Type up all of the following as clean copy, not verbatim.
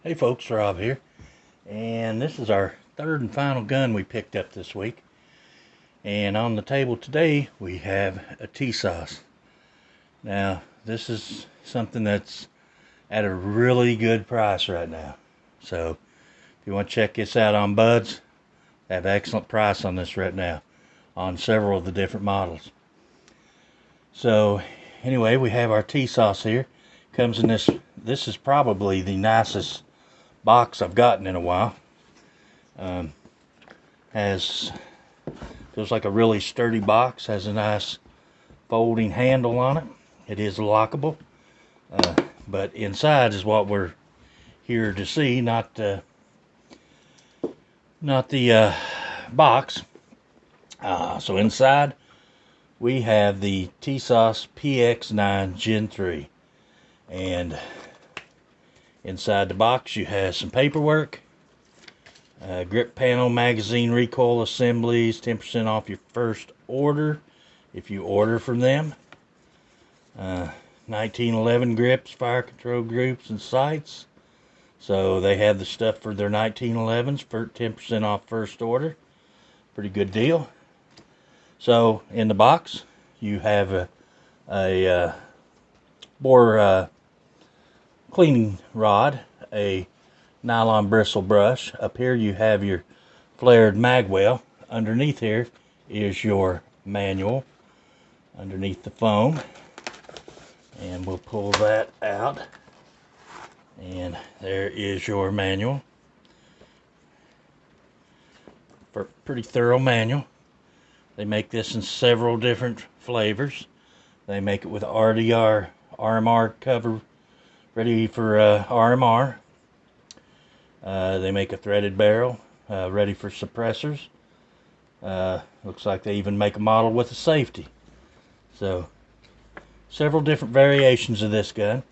Hey folks, Rob here, and this is our third and final gun we picked up this week. And on the table today we have a Tisas. Now this is something that's at a really good price right now. So if you want to check this out on Buds, they have an excellent price on this right now on several of the different models. So anyway, we have our Tisas here. Comes in this is probably the nicest box I've gotten in a while. Feels like a really sturdy box. Has a nice folding handle on it. It is lockable, but inside is what we're here to see, not the box. So inside we have the Tisas PX-9 Gen 3, and inside the box you have some paperwork, grip panel, magazine recoil assemblies, 10% off your first order if you order from them, 1911 grips, fire control groups and sights. So they have the stuff for their 1911s for 10% off first order. Pretty good deal. So in the box you have a bore cleaning rod, a nylon bristle brush. Up here you have your flared mag well. Underneath here is your manual underneath the foam, and we'll pull that out, and there is your manual. Pretty thorough manual. They make this in several different flavors. They make it with RDR RMR cover ready for RMR. They make a threaded barrel ready for suppressors. Looks like they even make a model with a safety. So several different variations of this gun,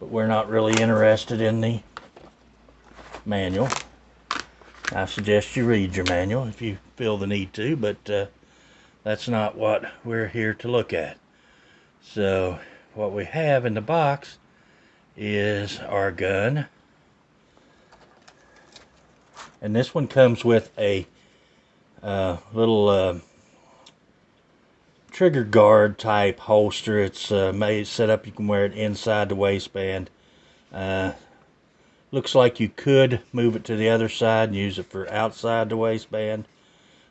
but we're not really interested in the manual. I suggest you read your manual if you feel the need to, but that's not what we're here to look at. So what we have in the box is our gun, and this one comes with a little trigger guard type holster. It's set up, you can wear it inside the waistband. Looks like you could move it to the other side and use it for outside the waistband,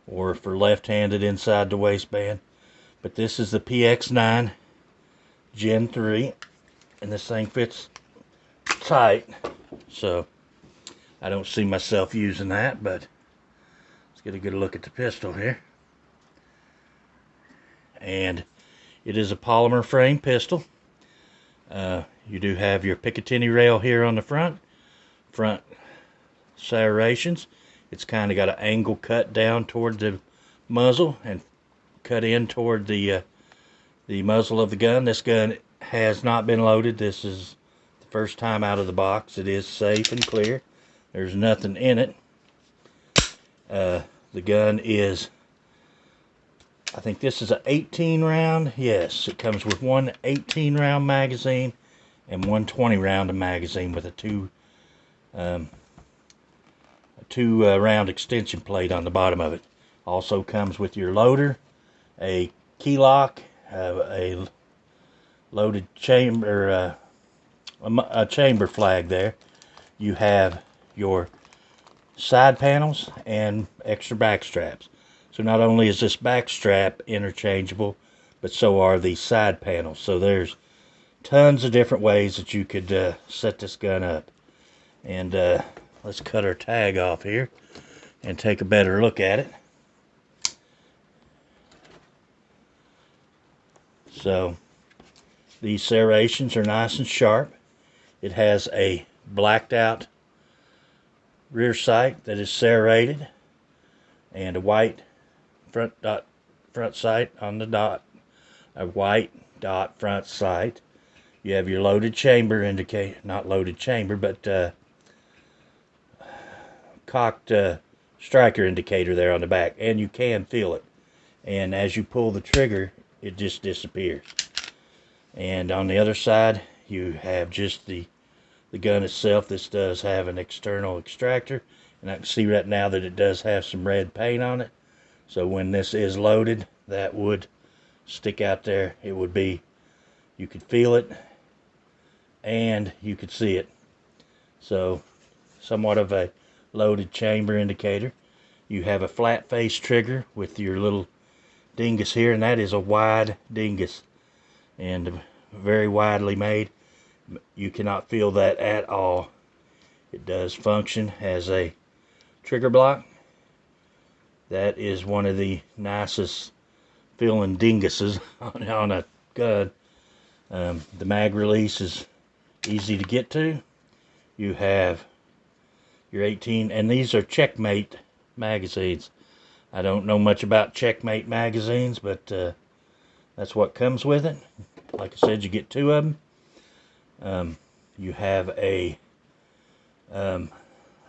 or for left-handed inside the waistband. But this is the PX-9 Gen 3, and this thing fits tight, so I don't see myself using that. But let's get a good look at the pistol here. And it is a polymer frame pistol. You do have your Picatinny rail here on the front serrations. It's kind of got an angle cut down toward the muzzle and cut in toward the muzzle of the gun. This gun has not been loaded. This is the first time out of the box. It is safe and clear. There's nothing in it. The gun is, I think this is an 18 round. Yes, it comes with one 18 round magazine and one 20 round magazine with a two round extension plate on the bottom of it. Also comes with your loader, a key lock, a loaded chamber, a chamber flag there. You have your side panels and extra back straps. So not only is this back strap interchangeable, but so are the side panels. So there's tons of different ways that you could set this gun up. And let's cut our tag off here and take a better look at it. So these serrations are nice and sharp. It has a blacked out rear sight that is serrated, and a white front sight on the dot, a white dot front sight. You have your loaded chamber indicator, not loaded chamber, but cocked striker indicator there on the back, and you can feel it. And as you pull the trigger, it just disappears. And on the other side, you have just the the gun itself. This does have an external extractor, and I can see right now that it does have some red paint on it. So when this is loaded, that would stick out there. It would be, you could feel it and you could see it. So somewhat of a loaded chamber indicator. You have a flat face trigger with your little dingus here, and that is a wide dingus and very widely made. You cannot feel that at all. It does function as a trigger block. That is one of the nicest feeling dinguses on a gun. The mag release is easy to get to. You have your 18, and these are Checkmate magazines. I don't know much about Checkmate magazines, but that's what comes with it. Like I said, you get 2 of them. You have a, I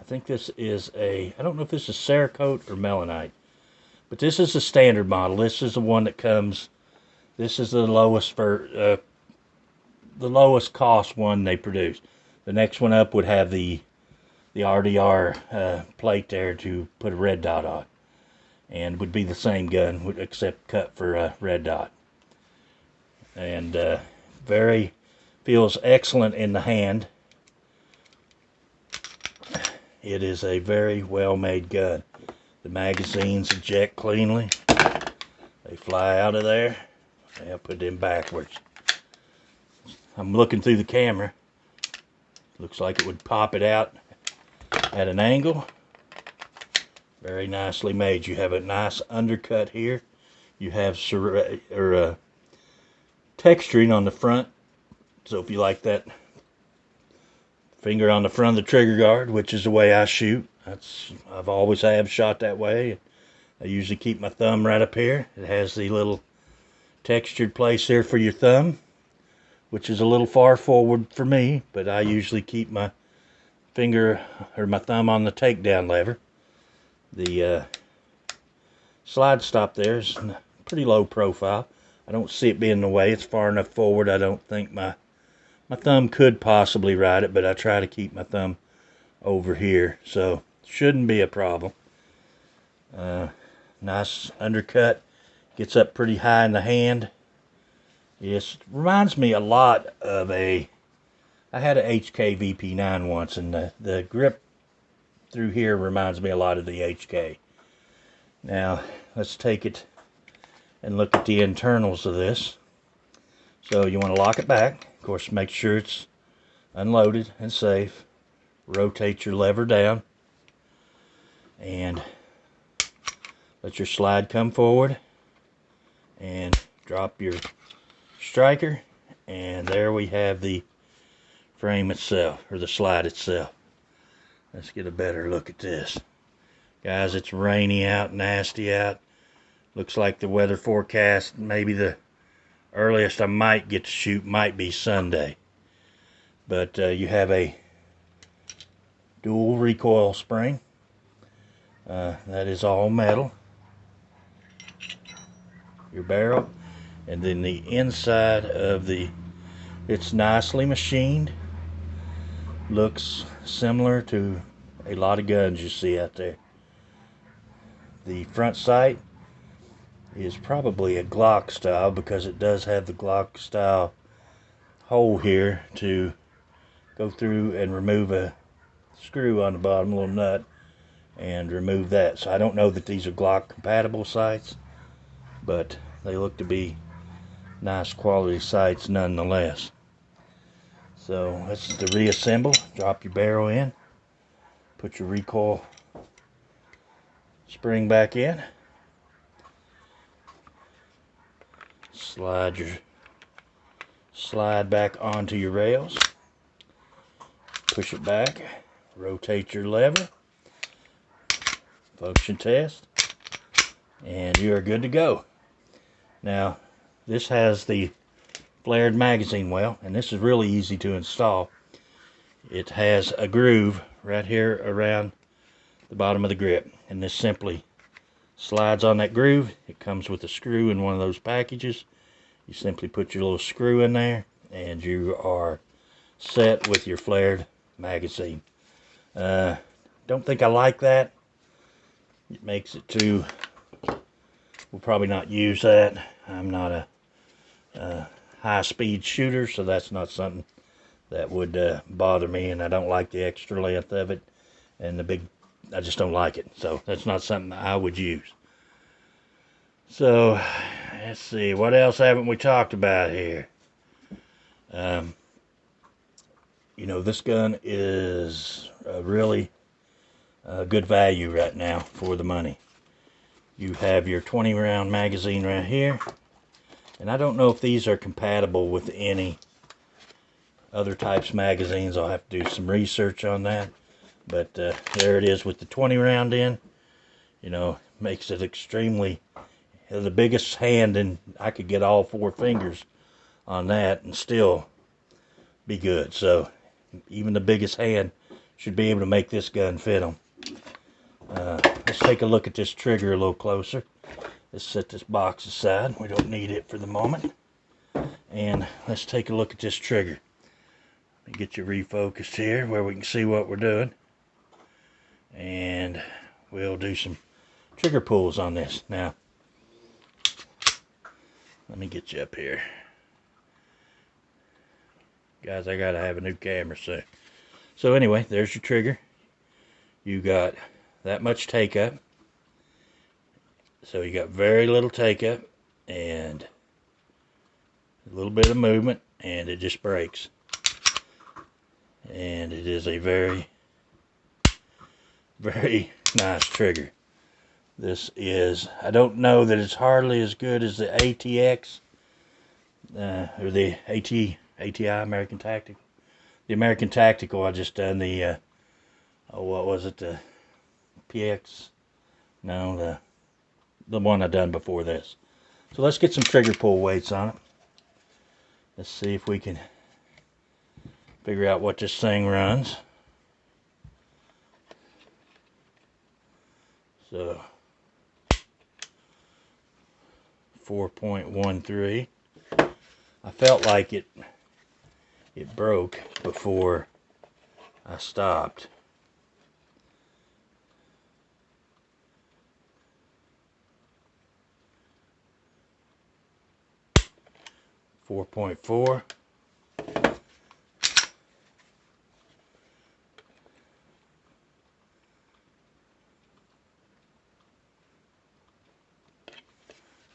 think this is a, I don't know if this is Cerakote or Melanite, but this is the standard model. This is the one that comes, this is the lowest for, the lowest cost one they produce. The next one up would have the RDR plate there to put a red dot on, and would be the same gun except cut for a red dot. And feels excellent in the hand. It is a very well made gun. The magazines eject cleanly. They fly out of there. I'll put them backwards. I'm looking through the camera. Looks like it would pop it out at an angle. Very nicely made. You have a nice undercut here. You have texturing on the front. So if you like that finger on the front of the trigger guard, which is the way I shoot. I've always have shot that way. I usually keep my thumb right up here. It has the little textured place there for your thumb, which is a little far forward for me, but I usually keep my finger or my thumb on the takedown lever. The slide stop there is pretty low profile. I don't see it being in the way. It's far enough forward. I don't think my thumb could possibly ride it, but I try to keep my thumb over here, so shouldn't be a problem. Nice undercut. Gets up pretty high in the hand. It reminds me a lot of I had a HK VP9 once, and the grip through here reminds me a lot of the HK. Now, let's take it and look at the internals of this. So you want to lock it back. Of course, make sure it's unloaded and safe. Rotate your lever down and let your slide come forward and drop your striker, and there we have the frame itself, or the slide itself. Let's get a better look at this. Guys, it's rainy out, nasty out. Looks like the weather forecast, maybe the earliest I might get to shoot might be Sunday. But you have a dual recoil spring. That is all metal. Your barrel. And then the inside of it's nicely machined. Looks similar to a lot of guns you see out there. The front sight is probably a Glock style, because it does have the Glock style hole here to go through and remove a screw on the bottom, a little nut, and remove that. So I don't know that these are Glock compatible sights, but they look to be nice quality sights nonetheless. So that's to reassemble. Drop your barrel in, put your recoil spring back in, slide back onto your rails, push it back, rotate your lever, function test, and you are good to go. Now, this has the flared magazine well, and this is really easy to install. It has a groove right here around the bottom of the grip, and this simply slides on that groove. It comes with a screw in one of those packages. You simply put your little screw in there, and you are set with your flared magazine. Don't think I like that. It makes it too... We'll probably not use that. I'm not a high-speed shooter, so that's not something that would bother me, and I don't like the extra length of it, and the big... I just don't like it, so that's not something I would use. So, let's see, what else haven't we talked about here? You know, this gun is really good value right now for the money. You have your 20 round magazine right here, and I don't know if these are compatible with any other types of magazines. I'll have to do some research on that, but there it is with the 20 round in. You know, makes it extremely, the biggest hand, and I could get all 4 fingers on that and still be good. So even the biggest hand should be able to make this gun fit them. Let's take a look at this trigger a little closer. Let's set this box aside. We don't need it for the moment. And let's take a look at this trigger. Let me get you refocused here where we can see what we're doing. And we'll do some trigger pulls on this. Now, let me get you up here. Guys, I gotta have a new camera soon. So anyway, there's your trigger. You got that much take up. So you got very little take up and a little bit of movement, and it just breaks. And it is a very, very nice trigger. This is, I don't know that it's hardly as good as the ATX or the ATI, American Tactical. The American Tactical, I just done the, what was it, the PX? No, the one I done before this. So let's get some trigger pull weights on it. Let's see if we can figure out what this thing runs. So 4.13. I felt like it broke before I stopped. .4.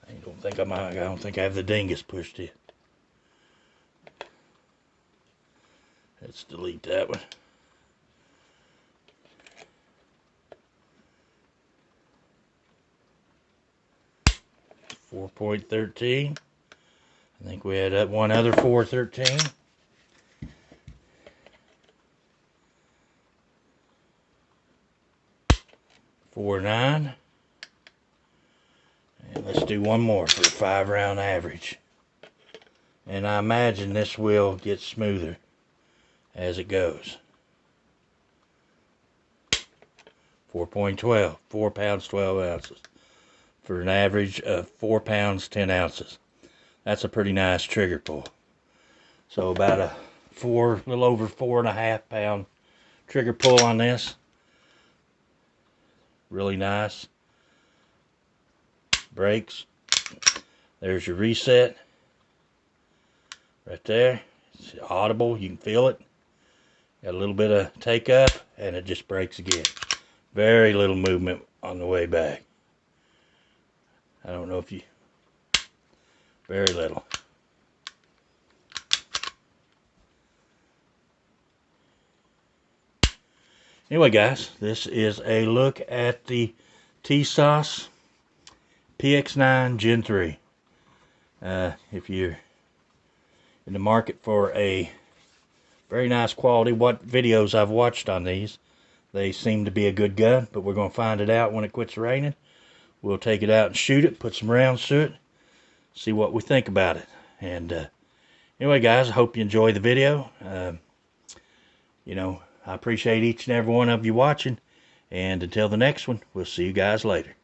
I don't think I have the dingus pushed in. Let's delete that one. .413. I think we had one other 413. .49. And let's do one more for a 5 round average. And I imagine this will get smoother as it goes. 4.12, 4 pounds 12 ounces for an average of 4 pounds 10 ounces. That's a pretty nice trigger pull. So about a little over 4.5 pound trigger pull on this. Really nice. Brakes. There's your reset. Right there. It's audible. You can feel it. Got a little bit of take up, and it just breaks again. Very little movement on the way back. I don't know if you... Very little. Anyway, guys, this is a look at the Tisas PX-9 Gen 3. If you're in the market for a very nice quality, what videos I've watched on these, they seem to be a good gun, but we're going to find it out when it quits raining. We'll take it out and shoot it, put some rounds to it, see what we think about it. And anyway, guys, I hope you enjoy the video. You know, I appreciate each and every one of you watching, and until the next one, we'll see you guys later.